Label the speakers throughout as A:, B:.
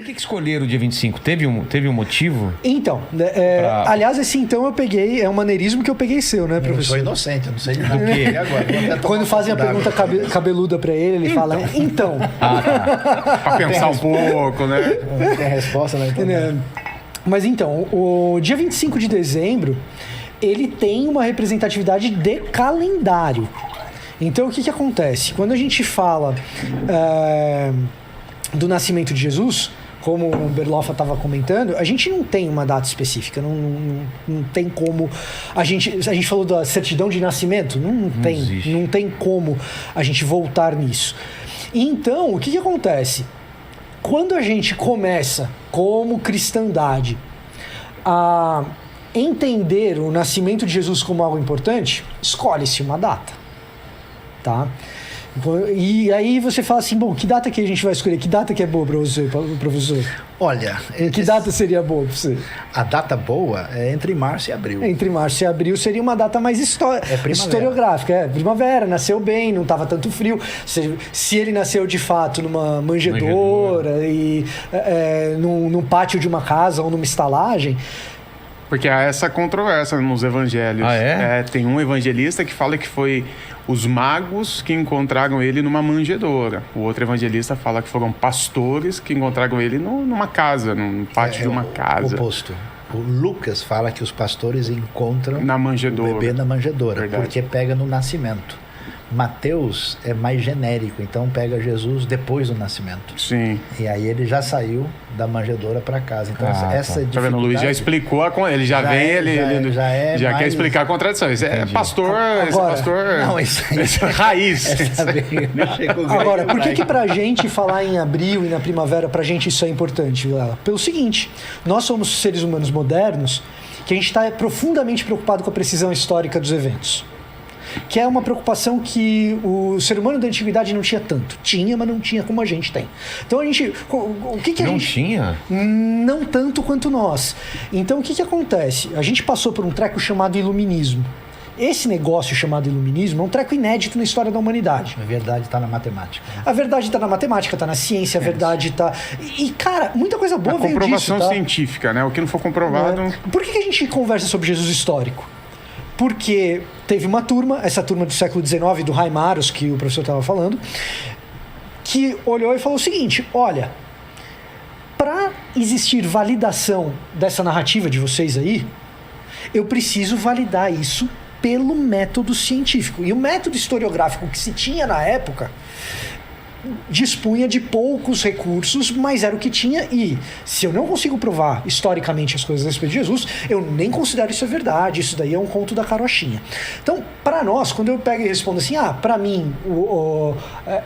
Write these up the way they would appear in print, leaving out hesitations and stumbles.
A: Por que escolheram o dia 25? Teve um motivo?
B: Então, aliás, esse então eu peguei, é um maneirismo que eu peguei seu, né, professor?
C: Eu sou inocente, eu não sei do que agora.
B: Quando fazem a pergunta cabeluda pra ele fala, então.
A: Tá. Pra pensar um pouco, né?
C: Não tem resposta, né? Então,
B: Mas então, o dia 25 de dezembro, ele tem uma representatividade de calendário. Então, o que acontece? Quando a gente fala do nascimento de Jesus, como o Berloffa estava comentando, a gente não tem uma data específica, não tem como... A gente falou da certidão de nascimento, não tem como a gente voltar nisso. Então, o que acontece? Quando a gente começa, como cristandade, a entender o nascimento de Jesus como algo importante, escolhe-se uma data, tá? E aí você fala assim, bom, que data que a gente vai escolher? Que data que é boa para você, professor?
C: Olha...
B: Que data seria boa para você?
C: A data boa é entre março e abril.
B: Entre março e abril seria uma data mais historiográfica. Primavera, nasceu bem, não estava tanto frio. Se ele nasceu de fato numa manjedoura e num pátio de uma casa ou numa estalagem...
D: Porque há essa controvérsia nos evangelhos.
A: Ah, é?
D: Tem um evangelista que fala que foi os magos que encontraram ele numa manjedoura. O outro evangelista fala que foram pastores que encontraram ele numa casa, num pátio de uma casa.
C: O oposto. O Lucas fala que os pastores encontram
D: na manjedoura.
C: O bebê na manjedoura,
D: Verdade.
C: porque pega no nascimento. Mateus é mais genérico, então pega Jesus depois do nascimento.
D: Sim.
C: E aí ele já saiu da manjedoura para casa. Então essa
D: Tá vendo? O Luiz já explicou, ele já vem, ele já quer explicar a contradição. Isso é pastor,
C: Não, isso
D: é raiz.
B: Agora, por que pra gente falar em abril e na primavera, pra gente isso é importante, Vilela? Pelo seguinte, nós somos seres humanos modernos que a gente está profundamente preocupado com a precisão histórica dos eventos. Que é uma preocupação que o ser humano da antiguidade não tinha tanto. Tinha, mas não tinha como a gente tem. Então a gente... O que a
A: não
B: gente...
A: tinha?
B: Não tanto quanto nós. Então o que acontece? A gente passou por um treco chamado iluminismo. Esse negócio chamado iluminismo é um treco inédito na história da humanidade.
C: A verdade está na matemática. Né?
B: A verdade está na matemática, está na ciência, a verdade está... E, cara, muita coisa boa veio disso, tá?
D: Comprovação científica, né? O que não for comprovado...
B: Por que a gente conversa sobre Jesus histórico? Porque teve uma turma, essa turma do século XIX, do Reimarus, que o professor estava falando, que olhou e falou o seguinte, olha, para existir validação dessa narrativa de vocês aí, eu preciso validar isso pelo método científico. E o método historiográfico que se tinha na época dispunha de poucos recursos, mas era o que tinha, e se eu não consigo provar historicamente as coisas a respeito de Jesus, eu nem considero isso verdade, isso daí é um conto da carochinha. Então, para nós, quando eu pego e respondo assim, para mim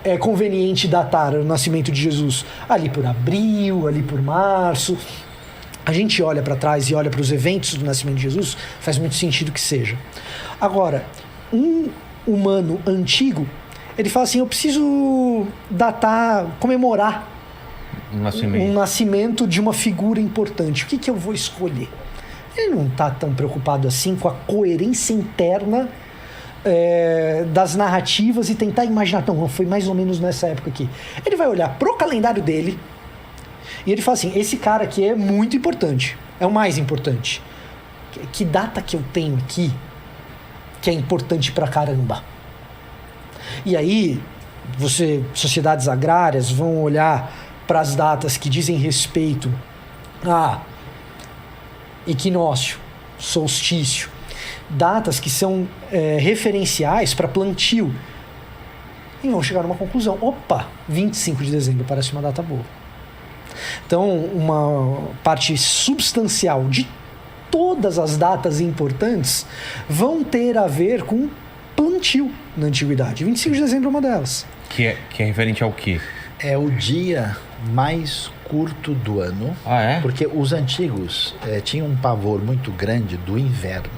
B: é conveniente datar o nascimento de Jesus ali por abril, ali por março, a gente olha para trás e olha para os eventos do nascimento de Jesus, faz muito sentido que seja. Agora, um humano antigo, ele fala assim, eu preciso comemorar um nascimento de uma figura importante. O que eu vou escolher? Ele não está tão preocupado assim com a coerência interna das narrativas e tentar imaginar, não, foi mais ou menos nessa época aqui. Ele vai olhar pro calendário dele e ele fala assim, esse cara aqui é muito importante, é o mais importante. Que data que eu tenho aqui que é importante pra caramba? E aí, sociedades agrárias vão olhar para as datas que dizem respeito a equinócio, solstício, datas que são referenciais para plantio, e vão chegar numa conclusão. Opa, 25 de dezembro parece uma data boa. Então, uma parte substancial de todas as datas importantes vão ter a ver com plantio na antiguidade. 25 de dezembro é uma delas.
A: Que é referente ao quê?
C: É o dia mais curto do ano.
A: Ah, é?
C: Porque os antigos tinham um pavor muito grande do inverno.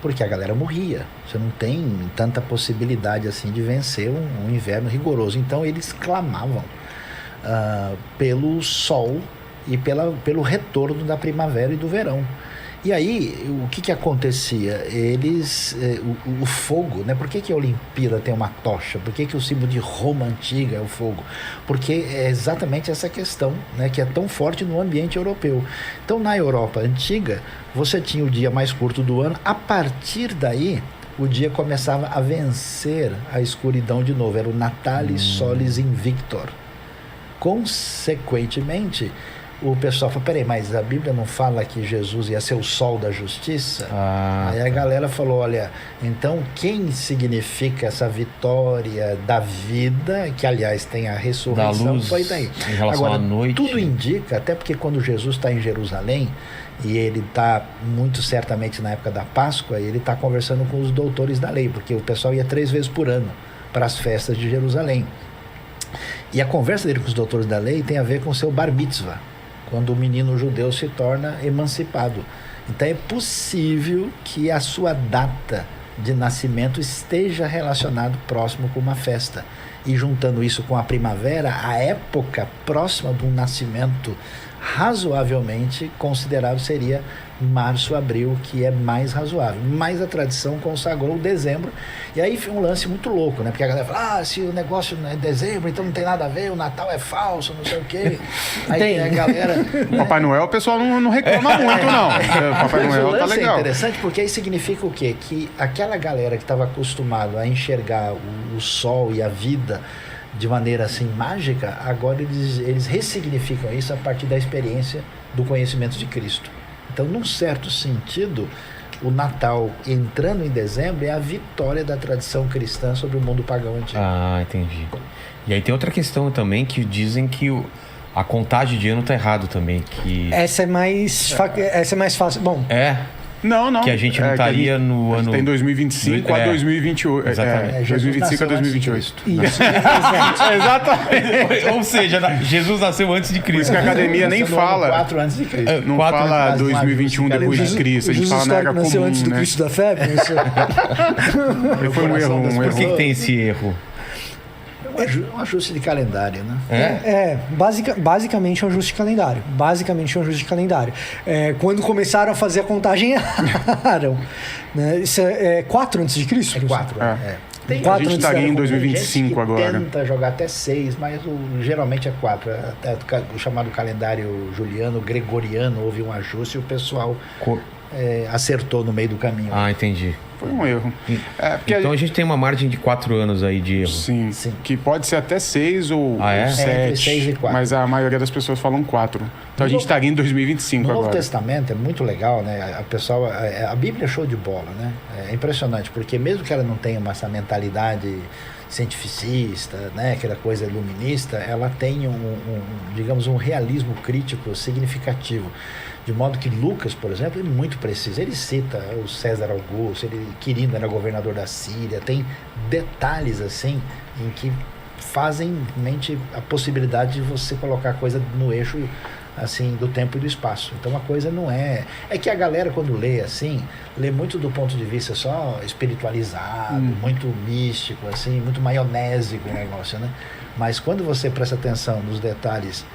C: Porque a galera morria. Você não tem tanta possibilidade assim de vencer um inverno rigoroso. Então eles clamavam pelo sol e pelo retorno da primavera e do verão. E aí, o que acontecia? Eles, o fogo, né? Por que a Olimpíada tem uma tocha? Por que o símbolo de Roma antiga é o fogo? Porque é exatamente essa questão, né? Que é tão forte no ambiente europeu. Então, na Europa antiga, você tinha o dia mais curto do ano. A partir daí, o dia começava a vencer a escuridão de novo. Era o Natalis Solis Invictor. Consequentemente, o pessoal falou, peraí, mas a Bíblia não fala que Jesus ia ser o sol da justiça? Aí a galera falou, olha, então quem significa essa vitória da vida, que aliás tem a ressurreição,
A: da luz,
C: foi daí.
A: em relação
C: Agora,
A: à noite.
C: tudo indica, até porque quando Jesus está em Jerusalém, e ele está muito certamente na época da Páscoa, ele está conversando com os doutores da lei, porque o pessoal ia 3 vezes por ano para as festas de Jerusalém. E a conversa dele com os doutores da lei tem a ver com o seu bar mitzvah, quando o menino judeu se torna emancipado. Então é possível que a sua data de nascimento esteja relacionado próximo com uma festa. E juntando isso com a primavera, a época próxima do nascimento razoavelmente considerável seria março, abril, que é mais razoável. Mas a tradição consagrou o dezembro. E aí foi um lance muito louco, né? Porque a galera fala, se o negócio é dezembro, então não tem nada a ver, o Natal é falso, não sei o quê. Aí tem a galera...
D: Papai Noel, o pessoal não reclama muito, não. Papai
C: Mas o
D: Noel tá
C: lance
D: legal.
C: é interessante porque aí significa o quê? Que aquela galera que estava acostumada a enxergar o sol e a vida de maneira assim mágica, agora eles ressignificam isso a partir da experiência do conhecimento de Cristo. Então, num certo sentido, o Natal entrando em dezembro é a vitória da tradição cristã sobre o mundo pagão antigo.
A: Entendi. E aí tem outra questão também que dizem que a contagem de ano tá errado também, que
B: Essa é mais fácil. Bom,
D: Não.
A: que a gente não estaria no
D: A gente
A: ano...
D: tem 2025 a 2028.
A: Exatamente.
D: 2025 a 2028.
B: isso.
A: Exatamente. Ou seja, Jesus nasceu antes de
D: Por
A: Cristo.
D: isso que a academia nem fala.
C: 4 antes de Cristo.
D: Não
A: 4
D: fala
C: anos,
D: 2021 depois de Cristo. A gente fala na era
B: histórico nasceu
D: comum,
B: antes do
D: né?
B: Cristo da febre.
D: Foi um erro.
A: Por que tem esse erro?
C: Um ajuste de calendário, né?
B: Basicamente é um ajuste de calendário. Quando começaram a fazer a contagem, erraram. Né? Isso é 4 antes de Cristo?
C: 4, Tem
D: A gente estaria em 2025
C: gente
D: agora.
C: Tenta jogar até 6, mas geralmente é 4. Até o chamado calendário juliano, gregoriano, houve um ajuste e o pessoal acertou no meio do caminho.
A: Entendi.
D: Foi um erro. Porque
A: Então a gente tem uma margem de 4 anos aí de erro.
D: Sim,
C: Sim.
D: Que pode ser até 6 ou
A: É?
D: 7.
C: Entre 6 e 4.
D: Mas a maioria das pessoas falam 4. Então a gente estaria em 2025
C: No Novo
D: agora.
C: Testamento é muito legal, né? A Bíblia é show de bola, né? É impressionante, porque mesmo que ela não tenha essa mentalidade cientificista, né? Aquela coisa iluminista, ela tem digamos, um realismo crítico significativo. De modo que Lucas, por exemplo, é muito preciso. Ele cita o César Augusto, Quirino era governador da Síria, tem detalhes assim em que fazem mente a possibilidade de você colocar a coisa no eixo assim do tempo e do espaço. Então a coisa não é que a galera quando lê assim, lê muito do ponto de vista só espiritualizado, muito místico assim, muito maionésico o negócio, né? Mas quando você presta atenção nos detalhes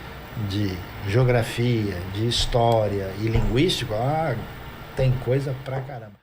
C: de geografia, de história e linguístico, tem coisa pra caramba.